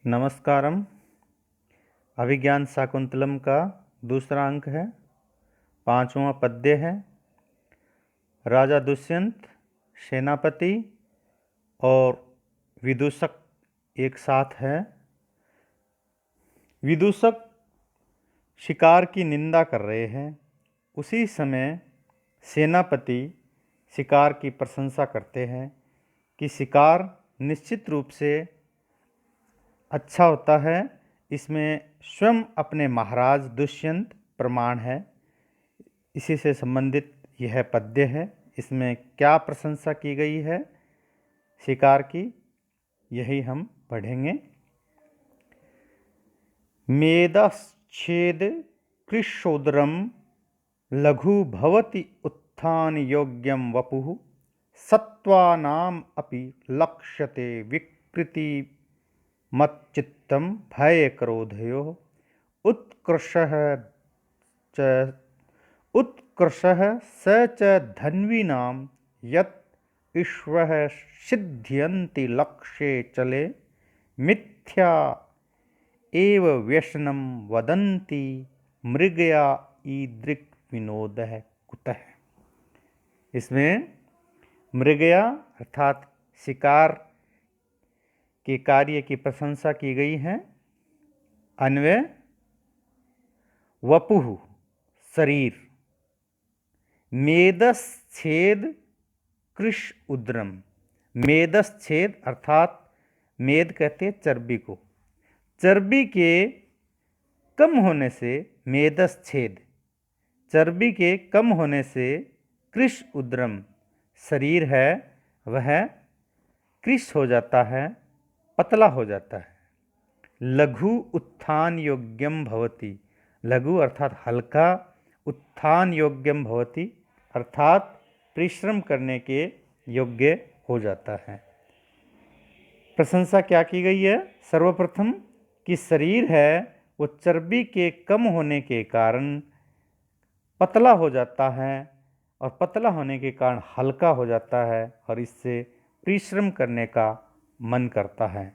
नमस्कारम। अभिज्ञान शाकुंतलम का दूसरा अंक है, पांचवा पद्य है। राजा दुष्यंत, सेनापति और विदूषक एक साथ है। विदूषक शिकार की निंदा कर रहे हैं। उसी समय सेनापति शिकार की प्रशंसा करते हैं कि शिकार निश्चित रूप से अच्छा होता है। इसमें स्वयं अपने महाराज दुष्यंत प्रमाण है। इसी से संबंधित यह पद्य है। इसमें क्या प्रशंसा की गई है शिकार की, यही हम पढ़ेंगे। मेदश्छेद कृशोदरम लघु भवति उत्थान योग्यम वपुः सत्वानाम अपि लक्ष्यते विकृति मच्चित्तम भय क्रोधयोः उत्कृष्टः स च धन्वीनां यत् ईश्वरः सिद्ध्यन्ति लक्ष्ये चले मिथ्या एव व्यसनं वदन्ति मृगया ईदृक् विनोदः कुतः। इसमें मृगया अर्थात शिकार के कार्य की प्रशंसा की गई है। अन्वय वपुः शरीर, मेदश्छेद कृश उद्रम। मेदश्छेद अर्थात मेद कहते चर्बी को, चर्बी के कम होने से मेदश्छेद, चर्बी के कम होने से कृश उद्रम शरीर है वह कृश हो जाता है, पतला हो जाता है। लघु उत्थान योग्यम भवति, लघु अर्थात हल्का, उत्थान योग्यम भवति अर्थात परिश्रम करने के योग्य हो जाता है। प्रशंसा क्या की गई है? सर्वप्रथम कि शरीर है वो चर्बी के कम होने के कारण पतला हो जाता है और पतला होने के कारण हल्का हो जाता है और इससे परिश्रम करने का मन करता है।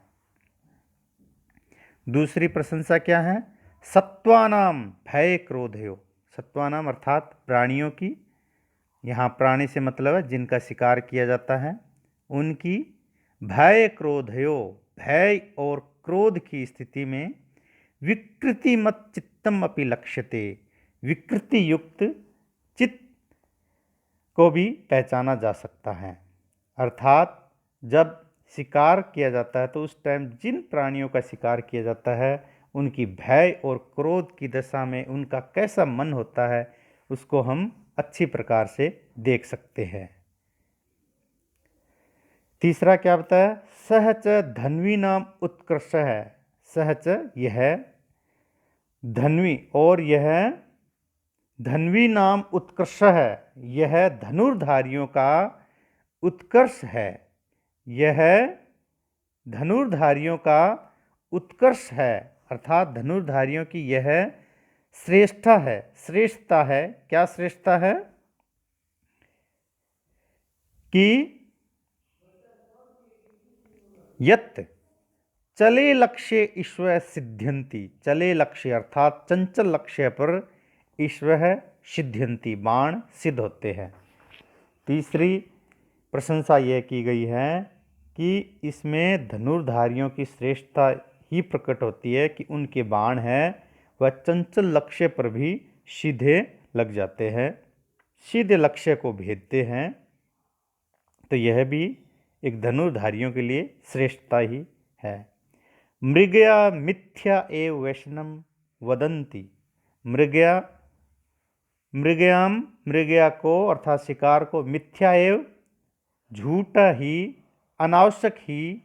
दूसरी प्रशंसा क्या है? सत्वानाम भय क्रोधयो। सत्वानाम अर्थात प्राणियों की, यहाँ प्राणी से मतलब है जिनका शिकार किया जाता है, उनकी भय क्रोधयो, भय और क्रोध की स्थिति में विकृति मत चित्तम अपि लक्ष्यते, विकृति युक्त चित्त को भी पहचाना जा सकता है। अर्थात जब शिकार किया जाता है तो उस टाइम जिन प्राणियों का शिकार किया जाता है उनकी भय और क्रोध की दशा में उनका कैसा मन होता है उसको हम अच्छी प्रकार से देख सकते हैं। तीसरा क्या बताया? सहच धन्वी नाम उत्कृष्ट है। सहच यह धन्वी और यह धन्वी नाम उत्कृष्ट है, यह धनुर्धारियों का उत्कर्ष है। यह धनुर्धारियों का उत्कर्ष है अर्थात धनुर्धारियों की यह श्रेष्ठता है। श्रेष्ठता है, क्या श्रेष्ठता है? कि यत् चले लक्ष्य ईश्वर सिद्ध्यंती, चले लक्ष्य अर्थात चंचल लक्ष्य पर ईश्वर सिद्ध्यंती, बाण सिद्ध होते हैं। तीसरी प्रशंसा यह की गई है कि इसमें धनुर्धारियों की श्रेष्ठता ही प्रकट होती है कि उनके बाण हैं वह चंचल लक्ष्य पर भी सीधे लग जाते हैं, सीधे लक्ष्य को भेदते हैं। तो यह भी एक धनुर्धारियों के लिए श्रेष्ठता ही है। मृगया मिथ्या एव वैष्णम वदंती। मृगया को अर्थात शिकार को मिथ्या एव झूठा ही, अनावश्यक ही,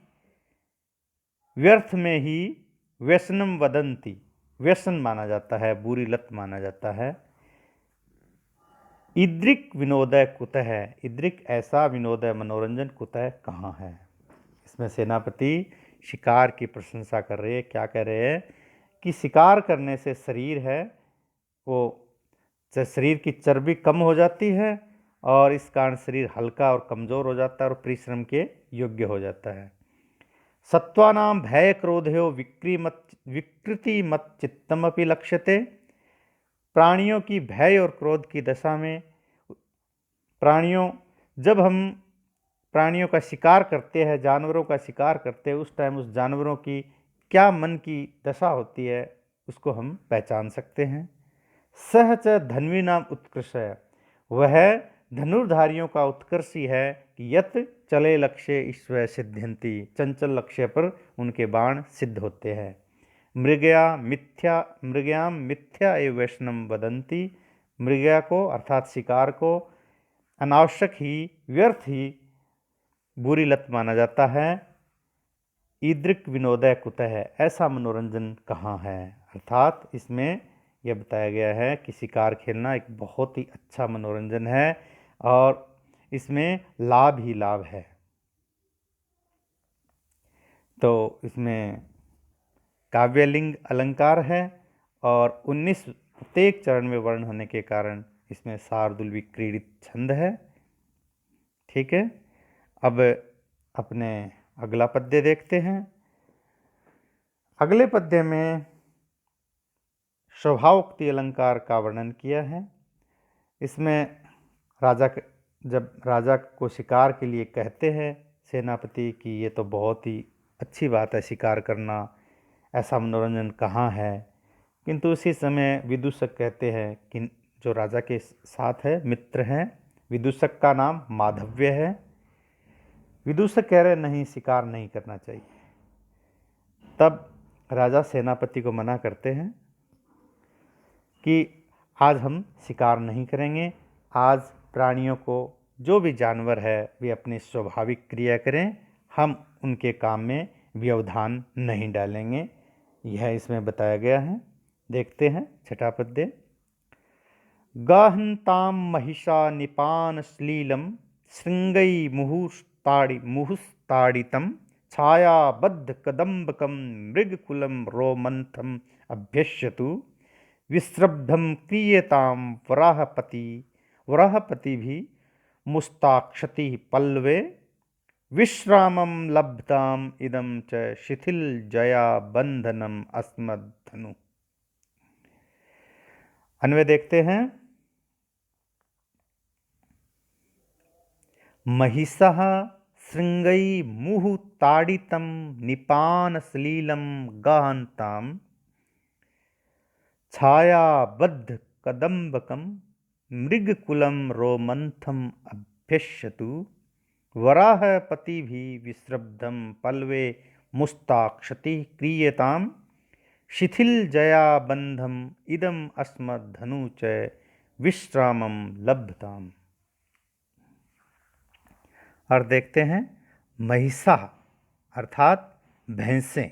व्यर्थ में ही व्यसनम वदंती, व्यसन माना जाता है, बुरी लत माना जाता है। ईदृक विनोदय कुतः है, ईदृक ऐसा विनोदय मनोरंजन कुतः कहाँ है। इसमें सेनापति शिकार की प्रशंसा कर रहे हैं। क्या कह रहे हैं कि शिकार करने से शरीर है वो शरीर की चर्बी कम हो जाती है और इस कारण शरीर हल्का और कमज़ोर हो जाता है और परिश्रम के योग्य हो जाता है। सत्वानां भय क्रोधयो विकृतिमत चित्तमपि लक्ष्यते। प्राणियों की भय और क्रोध की दशा में जब हम प्राणियों का शिकार करते हैं, जानवरों का शिकार करते हैं, उस टाइम उस जानवरों की क्या मन की दशा होती है उसको हम पहचान सकते हैं। सह च धन्वी नाम उत्कृष्ट है, वह धनुर्धारियों का उत्कर्ष ही है कि यत चले लक्ष्य ईश्वर सिद्ध्यंती, चंचल लक्ष्य पर उनके बाण सिद्ध होते हैं। मृगयाम मिथ्या एव वैष्णव वदंती, मृगया को अर्थात शिकार को अनावश्यक ही, व्यर्थ ही बुरी लत माना जाता है। ईदृक विनोदय कुतः है, ऐसा मनोरंजन कहाँ है। अर्थात इसमें यह बताया गया है कि शिकार खेलना एक बहुत ही अच्छा मनोरंजन है और इसमें लाभ ही लाभ है। तो इसमें काव्यलिंग अलंकार है और 19 प्रत्येक चरण में वर्ण होने के कारण इसमें शार्दुल विक्रीडित छंद है। ठीक है, अब अपने अगला पद्य देखते हैं। अगले पद्य में स्वभावोक्ति अलंकार का वर्णन किया है। इसमें जब राजा को शिकार के लिए कहते हैं सेनापति कि ये तो बहुत ही अच्छी बात है शिकार करना, ऐसा मनोरंजन कहाँ है, किंतु उसी समय विदूषक कहते हैं कि जो राजा के साथ है मित्र हैं, विदूषक का नाम माधव्य है। विदूषक कह रहे नहीं, शिकार नहीं करना चाहिए। तब राजा सेनापति को मना करते हैं कि आज हम शिकार नहीं करेंगे, आज प्राणियों को, जो भी जानवर है वे अपनी स्वाभाविक क्रिया करें, हम उनके काम में व्यवधान नहीं डालेंगे। यह इसमें बताया गया है। देखते हैं छठा पद्य। गाहन्ताम महिषा निपान श्लीलम श्रृंगई मुहुस्ताड़ितम छायाबद्ध कदम्बकम मृगकुलम रोमंथम अभ्यस्यतु विस्रब्धम क्रियताम वराहपति भी मुस्ताक्षति पल्लवे विश्रामम लब्धाम इदम च शिथिल जया बंधनम अस्मद्धनु। अन्वय देखते हैं। महिषः श्रृंगई मुहु ताड़ितम निपान सलीलम गाहन्ताम छायाबद्ध कदम्बकम मृगकुलम रोमंथम अभ्यस्यतु वराहपति भी विस्रब्धम पल्लवे मुस्ताक्षति क्रियताम शिथिल जया बंधम इदम अस्मद्धनु च विश्रामम लब्धताम। और देखते हैं महिषा अर्थात भैंसें,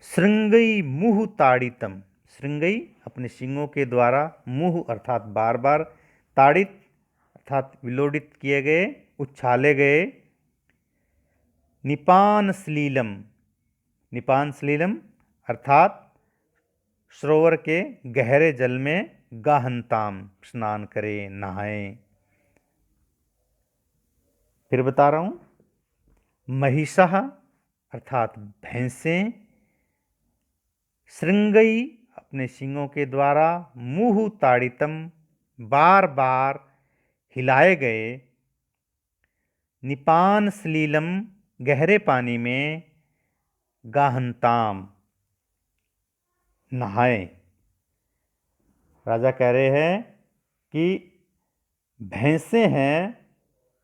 श्रृंगई मुहु ताड़ितम, श्रृंगई अपने सिंगों के द्वारा, मुहु अर्थात बार बार, ताड़ित अर्थात विलोडित किए गए, उछाले गए, निपान सलीलम, निपान सलीलम अर्थात सरोवर के गहरे जल में गाहन्ताम स्नान करें, नहाएं। फिर बता रहा हूं, महिषा अर्थात भैंसें, श्रृंगई अपने सिंगों के द्वारा, मुहु ताड़ितम बार बार हिलाए गए, निपान सलीलम गहरे पानी में, गाहन्ताम नहाए। राजा कह रहे हैं कि भैंसें हैं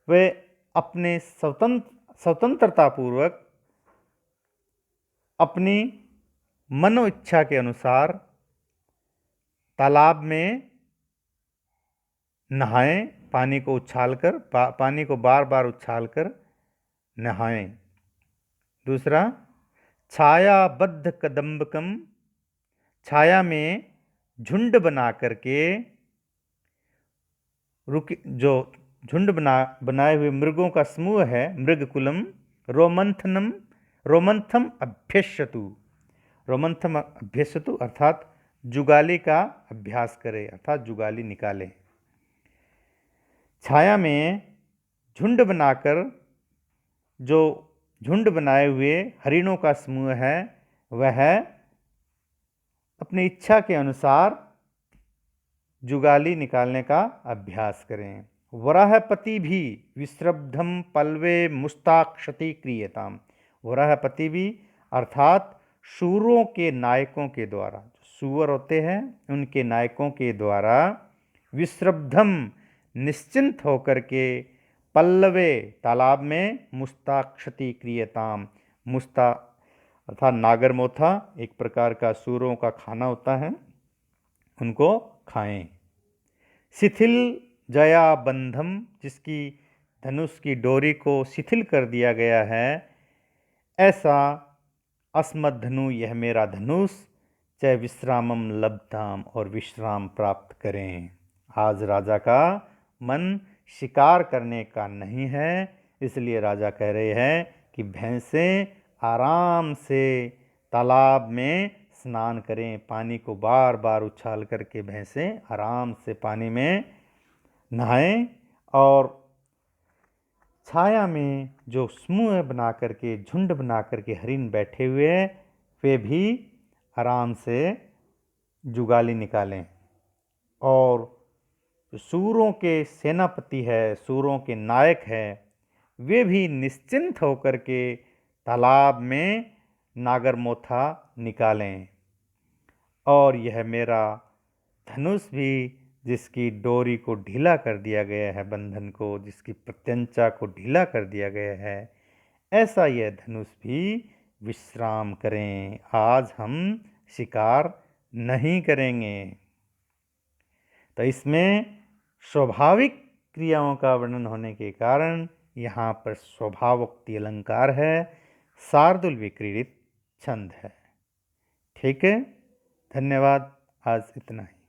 वे अपने स्वतंत्रतापूर्वक अपनी मनो इच्छा के अनुसार तालाब में नहाएं, पानी को उछालकर, पानी को बार बार उछालकर नहाएं। दूसरा, छायाबद्ध कदम्बकम, छाया में झुंड बना करके जो झुंड बनाए हुए मृगों का समूह है, मृगकुलम रोमंथम अभ्यस्यतु, रोमंथम अभ्यस्यतु अर्थात जुगाली का अभ्यास करे, अर्थात जुगाली निकाले। छाया में झुंड बनाकर जो झुंड बनाए हुए हरिणों का समूह है वह अपनी इच्छा के अनुसार जुगाली निकालने का अभ्यास करें। वराहपति भी विश्रब्धम पल्वे मुस्ताक्षति क्रियताम। वराहपति भी अर्थात सूरों के नायकों के द्वारा, सूअर होते हैं उनके नायकों के द्वारा विश्रब्धम निश्चिंत होकर के पल्लवे तालाब में मुस्ताक्षति क्रियताम। मुस्ता अर्थात नागरमोथा एक प्रकार का सूरों का खाना होता है, उनको खाएं। शिथिल जया बंधम, जिसकी धनुष की डोरी को शिथिल कर दिया गया है, ऐसा अस्मद्धनु यह मेरा धनुष चाहे विश्रामम लब्धाम और विश्राम प्राप्त करें। आज राजा का मन शिकार करने का नहीं है, इसलिए राजा कह रहे हैं कि भैंसें आराम से तालाब में स्नान करें। पानी को बार बार उछाल करके भैंसें आराम से पानी में नहाएं और छाया में जो समूह बना करके झुंड बना करके हरिण बैठे हुए हैं वे भी आराम से जुगाली निकालें। और सूरों के सेनापति है, सूरों के नायक है, वे भी निश्चिंत होकर के तालाब में नागरमोथा निकालें। और यह मेरा धनुष भी जिसकी डोरी को ढीला कर दिया गया है, बंधन को, जिसकी प्रत्यंचा को ढीला कर दिया गया है, ऐसा यह धनुष भी विश्राम करें। आज हम शिकार नहीं करेंगे। तो इसमें स्वाभाविक क्रियाओं का वर्णन होने के कारण यहाँ पर स्वभावोक्ति अलंकार है, शार्दूल विक्रीडित छंद है। ठीक है, धन्यवाद। आज इतना ही।